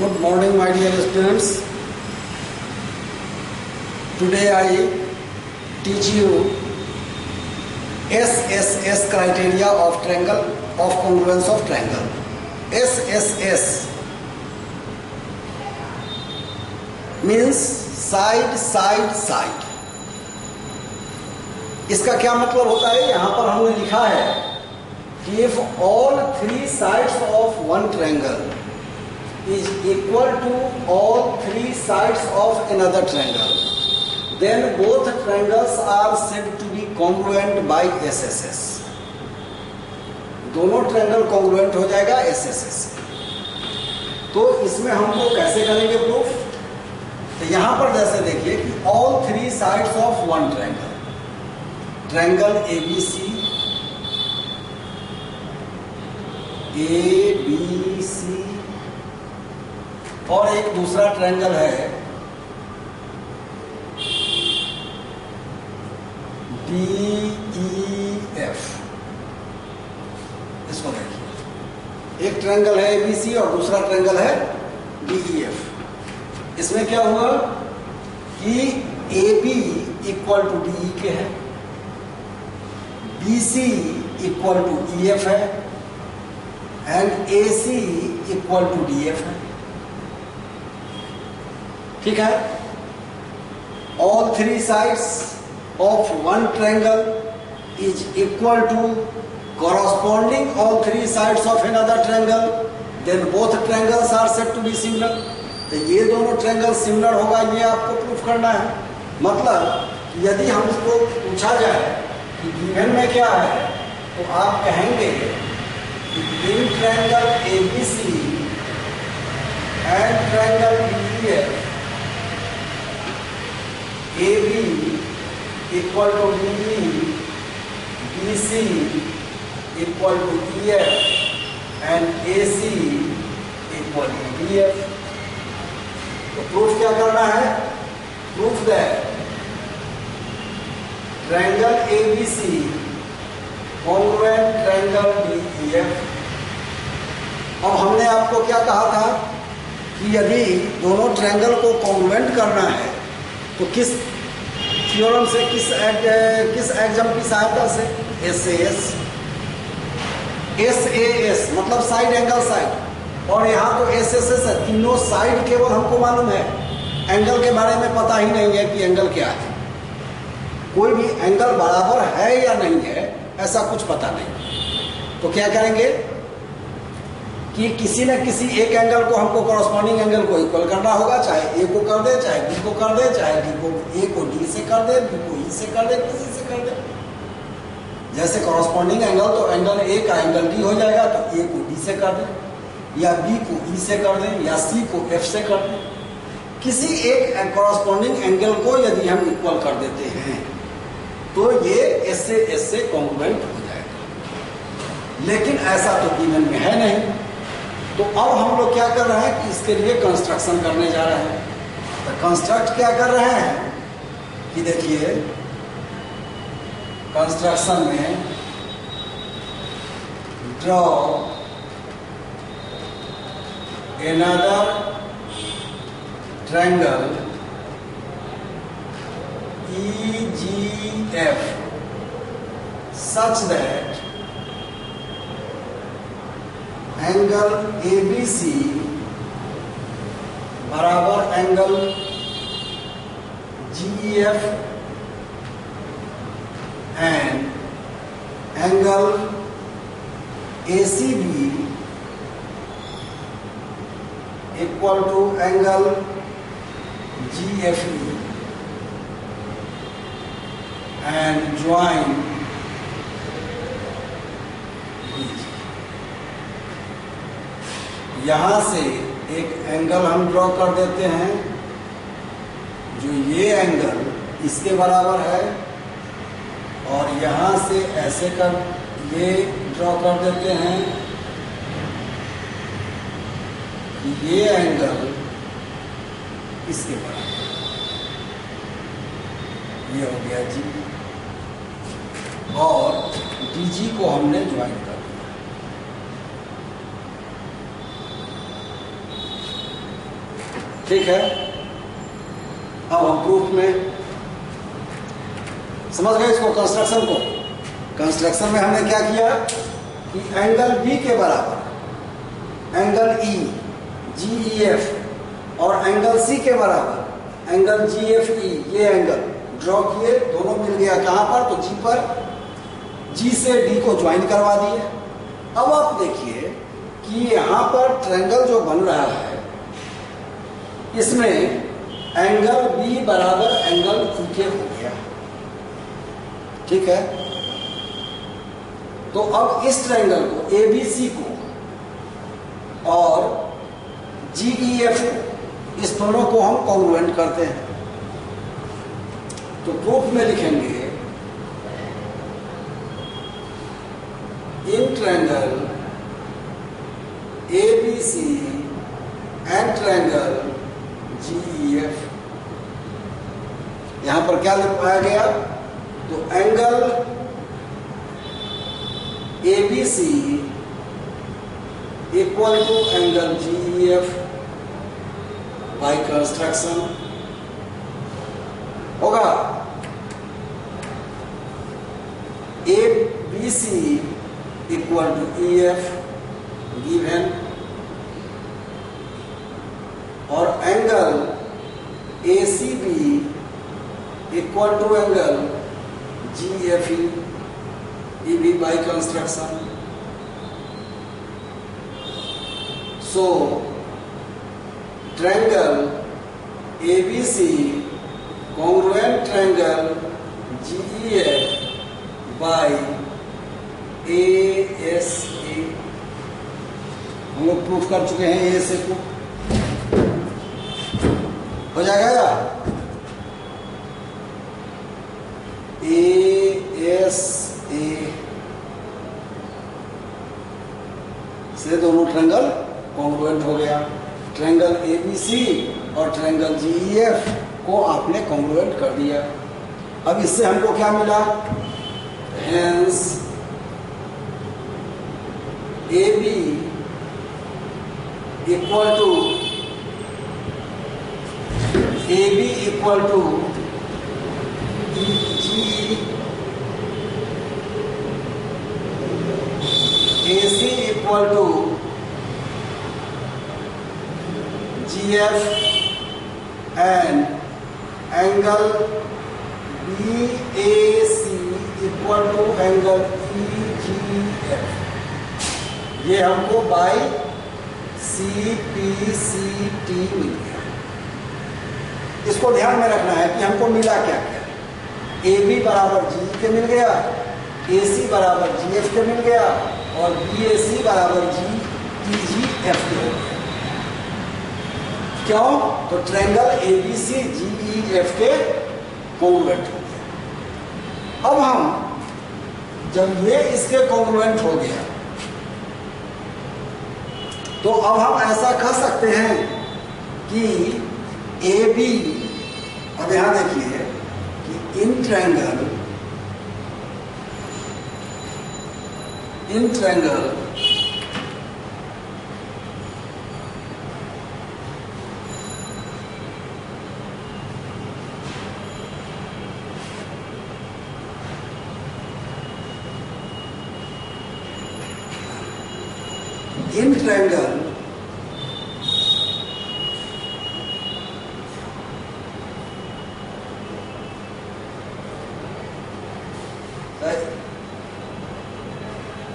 Good morning, my dear students. Today I teach you SSS criteria of triangle, of congruence of triangle. SSS means side, side, side. इसका क्या मतलब होता है? यहाँ पर हमने लिखा है कि if all three sides of one triangle is equal to all three sides of another triangle, then both triangles are said to be congruent by SSS. दोनों ट्रायंगल कॉन्ग्रुएंट हो जाएगा SSS। तो इसमें हमको कैसे करेंगे प्रूफ? तो यहाँ पर जैसे देखिए कि all three sides of one triangle, triangle ABC और एक दूसरा ट्रायंगल है DEF। इसको देखिए, एक ट्रायंगल है ABC और दूसरा ट्रायंगल है DEF। इसमें क्या हुआ कि AB इक्वल टू DE के है, BC इक्वल टू EF है and AC equal to DF है। ठीक है। All three sides of one triangle is equal to corresponding all three sides of another triangle, then both triangles are said to be similar। तो ये दोनों triangle similar होगा, ये आपको proof करना है। मतलब यदि हमको पूछा जाए कि गिवन में क्या है, तो आप कहेंगे कि in triangle ABC and triangle DEF, AB equal to DE, BC equal to EF and AC equal to DF। तो प्रूफ क्या करना है? Proof that triangle ABC congruent triangle DEF। अब हमने आपको क्या कहा था कि यदि दोनों ट्रायंगल को कॉन्ग्रुएंट करना है तो किस थ्योरम से, किस एक्सम की सहायता से? SAS मतलब साइड एंगल साइड, और यहाँ तो SSS है। तीनों साइड केवल हमको मालूम है, एंगल के बारे में पता ही नहीं है कि एंगल क्या है। कोई भी एंगल बराबर है या नहीं है ऐसा कुछ पता नहीं। तो क्या करेंगे कि किसी न किसी एक एंगल को हमको कॉरस्पॉन्डिंग एंगल को इक्वल करना होगा, चाहे A को कर दे, चाहे B को कर दे, चाहे A को D से कर दे, B को E से कर दे, किसी से कर दे। जैसे कॉरस्पॉन्डिंग एंगल, तो एंगल A का एंगल D हो जाएगा, तो A को D से कर दे, या B को E से कर दे, या C को F से कर दे। किसी एक कॉरस्पॉन्डिंग एंगल को यदि हम इक्वल कर देते हैं तो ये S से कॉन्ग्रुएंट हो जाएगा। लेकिन ऐसा तो गिवन में है नहीं। तो अब हम लोग क्या कर रहे हैं कि इसके लिए कंस्ट्रक्शन करने जा रहे हैं। तो कंस्ट्रक्ट क्या कर रहे हैं कि देखिए, कंस्ट्रक्शन में draw another triangle EGF such that angle ABC बराबर angle GEF and angle ACB equal to angle GFE and join यहाँ से एक एंगल हम ड्रॉ कर देते हैं जो ये एंगल इसके बराबर है, और यहाँ से ऐसे कर ये ड्रॉ कर देते हैं कि ये एंगल इसके बराबर। ये हो गया जी, और DG को हमने ज्वाइन कर दिया। ठीक है, अब हम प्रूफ में समझ गए इसको, कंस्ट्रक्शन को। कंस्ट्रक्शन में हमने क्या किया कि एंगल बी के बराबर एंगल ई GEF और एंगल सी के बराबर एंगल GFE, ये एंगल ड्रॉ किए, दोनों मिल गया कहाँ पर, तो जी पर। जी से डी को ज्वाइन करवा दिए। अब आप देखिए कि यहाँ पर ट्रायंगल जो बन रहा है इसमें एंगल बी बराबर एंगल ई के हो गया, ठीक है। तो अब इस ट्रायंगल को ABC को और GEF को, इस दोनों को हम कॉन्ग्रुएंट करते हैं। तो प्रूफ में लिखेंगे in triangle ABC and triangle GEF। यहां पर क्या लिखवाया गया, तो angle ABC equal to angle GEF by construction होगा। ABC equal to EF given, और angle ACB equal to angle GFE, ये भी by construction. So triangle ABC congruent triangle GEF by ASA। हम लोग प्रूफ कर चुके हैं ASA को, हो जाएगा ASA से दोनों ट्रायंगल कॉन्ग्रुएंट हो गया। ट्रायंगल ABC और ट्रायंगल GEF को आपने कॉन्ग्रुएंट कर दिया। अब इससे हमको क्या मिला, hence AB equal to GE, AC equal to GF and angle BAC equal to angle EGF। ये हमको बाय CPCT मिल गया। इसको ध्यान में रखना है कि हमको मिला क्या क्या। AB बराबर GE के मिल गया, AC बराबर GF के मिल गया, और BAC बराबर EGF के हो गया। क्यों, तो ट्रायंगल ABC GEF के कॉन्ग्रुएंट हो गया। अब हम जब ये इसके कॉन्ग्रुएंट हो गया तो अब हम ऐसा कह सकते हैं कि AB, अब यहां देखिए कि इन ट्रायंगल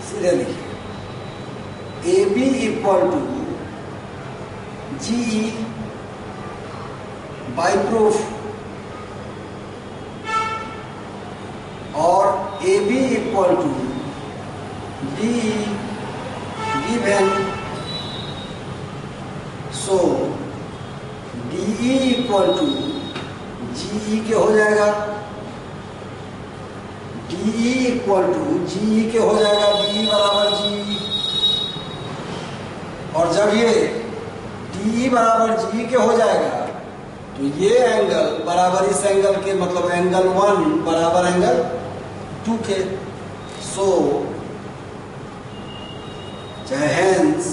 सीधे लिखिए AB equal to GE by proof, और AB equal to DE given. So DE equal to GE के हो जाएगा, DE इक्वल टू GE के हो जाएगा, DE बराबर GE। और जब ये DE बराबर GE के हो जाएगा तो ये एंगल बराबर इस एंगल के, मतलब एंगल 1 बराबर एंगल 2 के। सो हेंस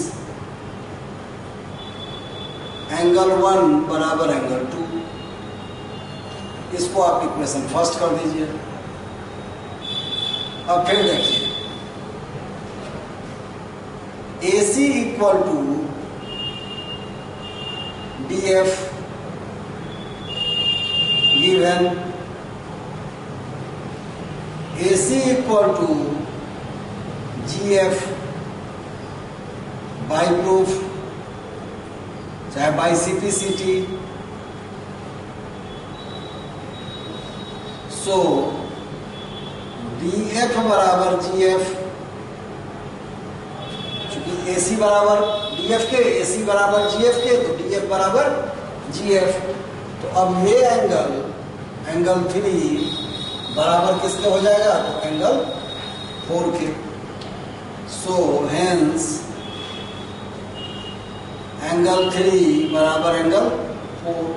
एंगल एंगल 1 बराबर एंगल 2, इसको आप इक्वेशन फर्स्ट कर दीजिए। अब फिर देखिए AC equal to DF given AC equal to GF by proof चाहे बाई CPCT। सो DF बराबर GF, चूंकि AC बराबर DF के, AC बराबर GF के, तो DF बराबर GF। तो अब ये एंगल 3 बराबर किसके हो जाएगा, तो एंगल 4 के। सो हेंस एंगल 3 बराबर एंगल 4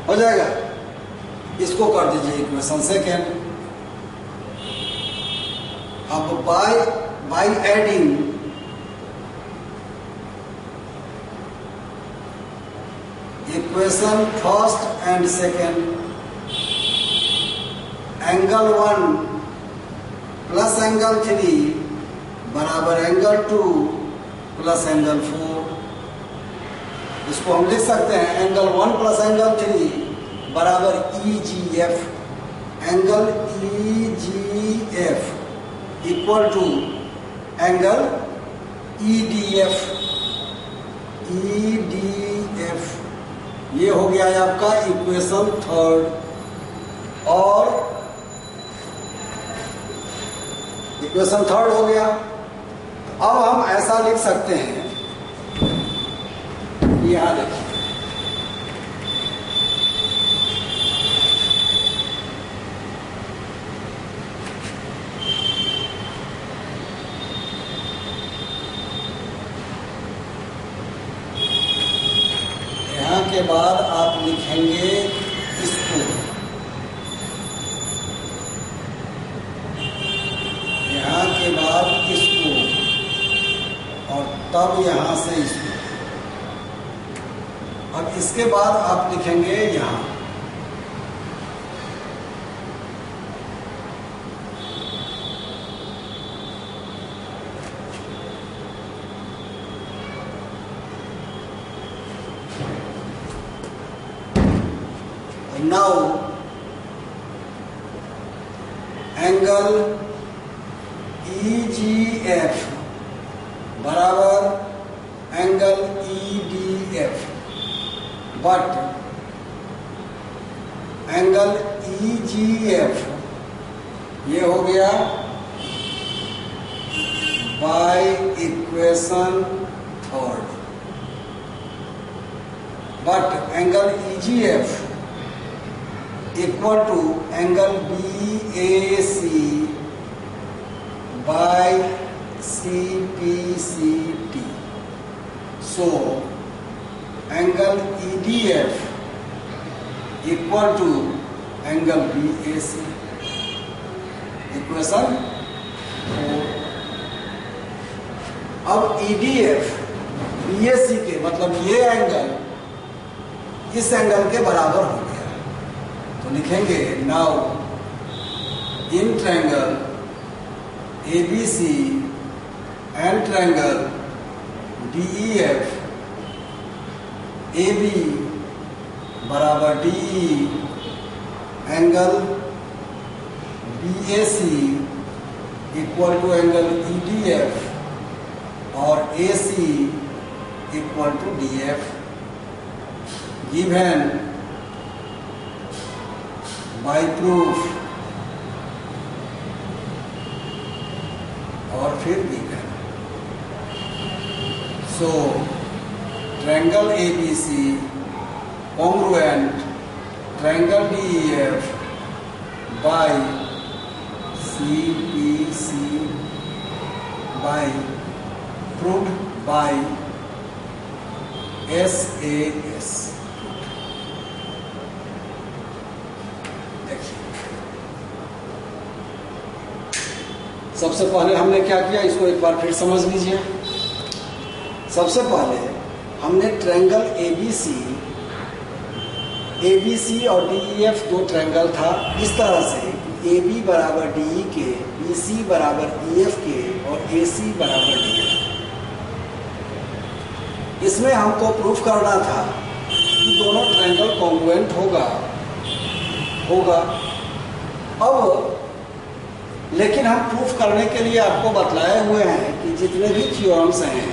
हो जाएगा। इसको कर दीजिए इक्वेशन सेकेंड। अब by adding equation first and second, angle 1 plus angle 3 बराबर एंगल 2 प्लस एंगल 4। इसको हम लिख सकते हैं एंगल 1 प्लस एंगल 3 बराबर EGF, angle EGF equal to angle EDF। ये हो गया है आपका इक्वेशन थर्ड, और इक्वेशन थर्ड हो गया। अब हम ऐसा लिख सकते हैं, यहां देखिए के बाद आप लिखेंगे इसको, यहाँ के बाद इसको, और तब यहाँ से इसको। अब इसके बाद आप लिखेंगे यहाँ, now एंगल EGF बराबर angle EDF, but angle EGF ये हो गया by equation third, but angle EGF equal to angle BAC by CPCT। So angle EDF equal to angle BAC, equation 4। अब EDF BAC के मतलब ये एंगल इस angle के बराबर हो गया, तो लिखेंगे now in triangle ABC and triangle DEF AB बराबर DE angle BAC equal to angle EDF और AC equal to DF, given by proof और फिर given. So triangle ABC congruent triangle DEF by CPC by proved by SAS। सबसे पहले हमने क्या किया, इसको एक बार फिर समझ लीजिए। सबसे पहले हमने ट्रायंगल ABC और DEF दो ट्रायंगल था, इस तरह से AB बराबर DE के, BC बराबर EF के और AC बराबर DF। इसमें हमको प्रूफ करना था कि दोनों ट्रायंगल कॉन्ग्रुएंट होगा। अब लेकिन हम प्रूफ करने के लिए आपको बतलाए हुए हैं कि जितने भी थ्योरम्स हैं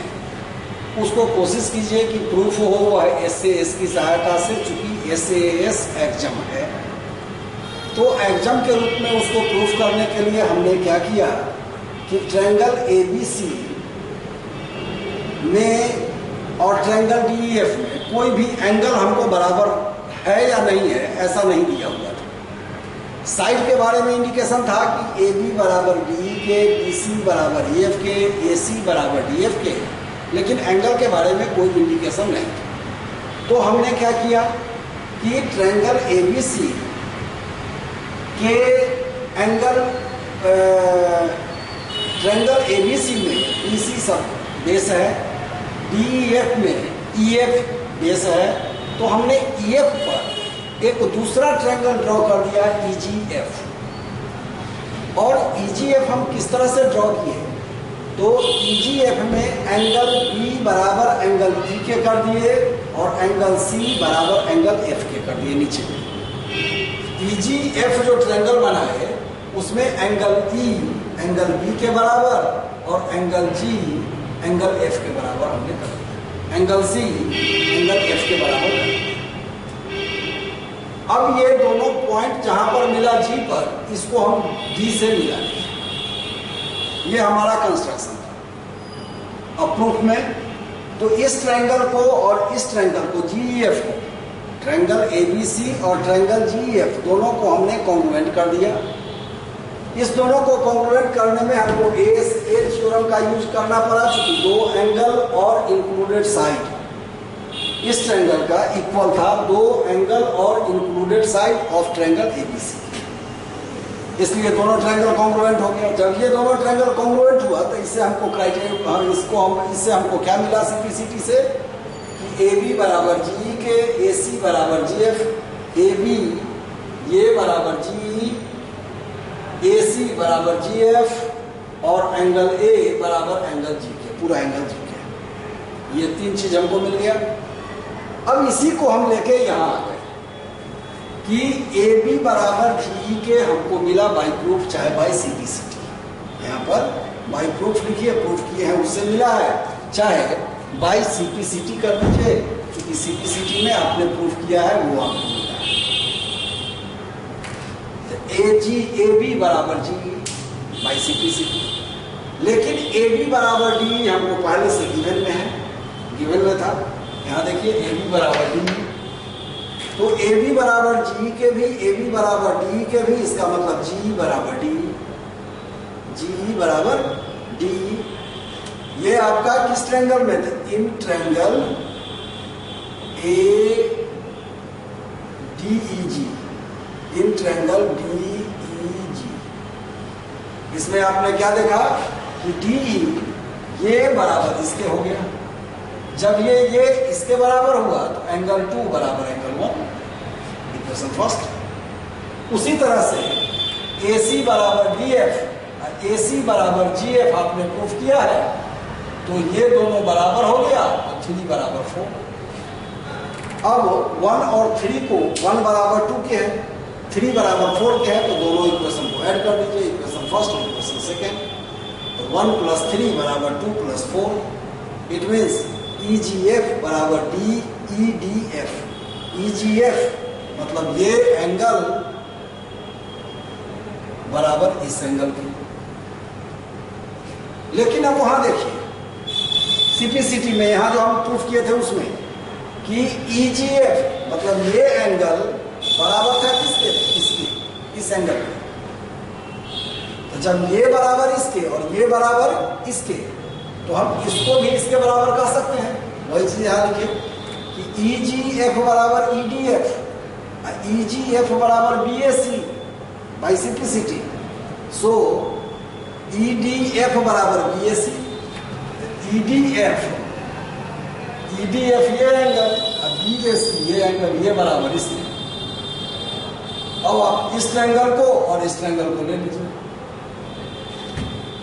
उसको कोशिश कीजिए कि प्रूफ हो वह SAS की सहायता से, चूंकि SAS एक्जम है तो एक्जम के रूप में उसको प्रूफ करने के लिए हमने क्या किया कि ट्रायंगल ABC में और ट्रायंगल DEF में कोई भी एंगल हमको बराबर है या नहीं है ऐसा नहीं दिया हुआ था। साइड के बारे में इंडिकेशन था कि AB बराबर DE के, BC बराबर EF के, AC बराबर DF के, लेकिन एंगल के बारे में कोई इंडिकेशन नहीं था। तो हमने क्या किया कि ट्रायंगल ABC के एंगल, ट्रायंगल ABC में BC सब बेस है, DEF में EF बेस है, तो हमने EF पर एक दूसरा ट्रायंगल ड्रॉ कर दिया EGF। और EGF हम किस तरह से ड्रॉ किए, तो EGF में एंगल B बराबर एंगल E के कर दिए और एंगल C बराबर एंगल F के कर दिए नीचे। EGF जो ट्रायंगल बना है उसमें एंगल E एंगल B के बराबर और एंगल G एंगल F के बराबर हमने कर दिया, एंगल C एंगल F के बराबर कर दिया। अब ये दोनों पॉइंट जहां पर मिला G पर, इसको हम D से मिला दें। ये हमारा कंस्ट्रक्शन था। अब प्रूफ में तो इस ट्रायंगल को और इस ट्रायंगल को GEF को, ट्रायंगल ABC और ट्रायंगल GEF दोनों को हमने कॉन्ग्रुएंट कर दिया। इस दोनों को कॉन्ग्रुएंट करने में हमको ASA थ्योरम का यूज करना पड़ा, क्योंकि दो एंगल और इंक्लूडेड साइड इस ट्रायंगल का इक्वल था दो एंगल और included side of triangle ABC, इसलिए दोनों ट्रायंगल कॉन्ग्रुएंट हो गया। जब ये दोनों ट्रायंगल कॉन्ग्रुएंट हुआ तो इससे हमको क्राइटेरिया, इससे हमको क्या मिला सिंप्लिसिटी से कि AB बराबर GE के, AC बराबर GF, AB ये बराबर GE, AC बराबर GF और एंगल A बराबर एंगल G के, पूरा एंगल G के। ये तीन चीज हमको मिल गया। अब इसी को हम लेके यहाँ आ गए कि AB बराबर GE के हमको मिला बाई प्रूफ चाहे बाई CPCT। यहाँ पर बाई प्रूफ लिखिए, प्रूफ किए हैं उससे मिला है, चाहे बाई CPCT कर दीजिए, क्योंकि CPCT में आपने प्रूफ किया है वो आपको मिला है। AB बराबर GE बाई CPCT। लेकिन AB बराबर DE हमको पहले से गिवन में है, गिवन में था। यहाँ देखिए AB बराबर DE, तो AB बराबर GE के भी, AB बराबर DE के भी, इसका मतलब GE बराबर DE, GE बराबर DE। ये आपका किस ट्रायंगल में थे, in triangle ADEG, in triangle DEG। इसमें आपने क्या देखा कि DE ये बराबर इसके हो गया। जब ये इसके बराबर हुआ तो एंगल 2 बराबर एंगल 1, इक्वेशन फर्स्ट। उसी तरह से AC बराबर DF, AC बराबर GF आपने प्रूफ किया है, तो ये दोनों बराबर हो गया और 3 बराबर 4। अब 1 और 3 को, 1 बराबर 2 के है, 3 बराबर 4 के है, तो दोनों इक्वेशन को ऐड कर दीजिए, इक्वेशन फर्स्ट और इक्वेशन सेकेंड। तो 1 + 3 बराबर 2 + 4। इट मीन्स EGF बराबर DEDF। EGF मतलब ये एंगल बराबर इस एंगल की। लेकिन अब वहां देखिए CPCT में, यहां जो हम प्रूफ किए थे उसमें कि EGF मतलब ये एंगल बराबर था किसके, इसके, इस एंगल के। तो जब ये बराबर इसके और ये बराबर इसके, तो हम इसको भी इसके बराबर कर सकते हैं। वही चीज यहाँ लिखिए कि EGF बराबर EDF, EGF बराबर BAC by simplicity. So EDF बराबर BAC, EDF EDF ये एंगल, अब BAC ये एंगल, ये बराबर इसमें। अब आप इस ट्रायंगल को और इस ट्रायंगल को ले लीजिए।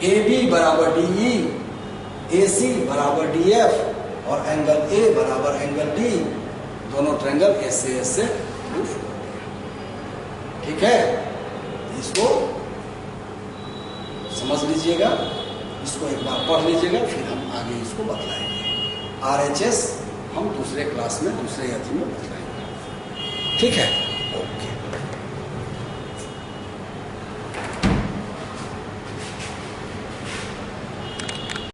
AB बराबर DE, AC बराबर DF और एंगल A बराबर एंगल D, दोनों ट्रायंगल SAS से प्रूफ हो गए। ठीक है, इसको समझ लीजिएगा, इसको एक बार पढ़ लीजिएगा, फिर हम आगे इसको बतलाएंगे। RHS हम दूसरे क्लास में, दूसरे अथी में बतलाएंगे। ठीक है, ओके।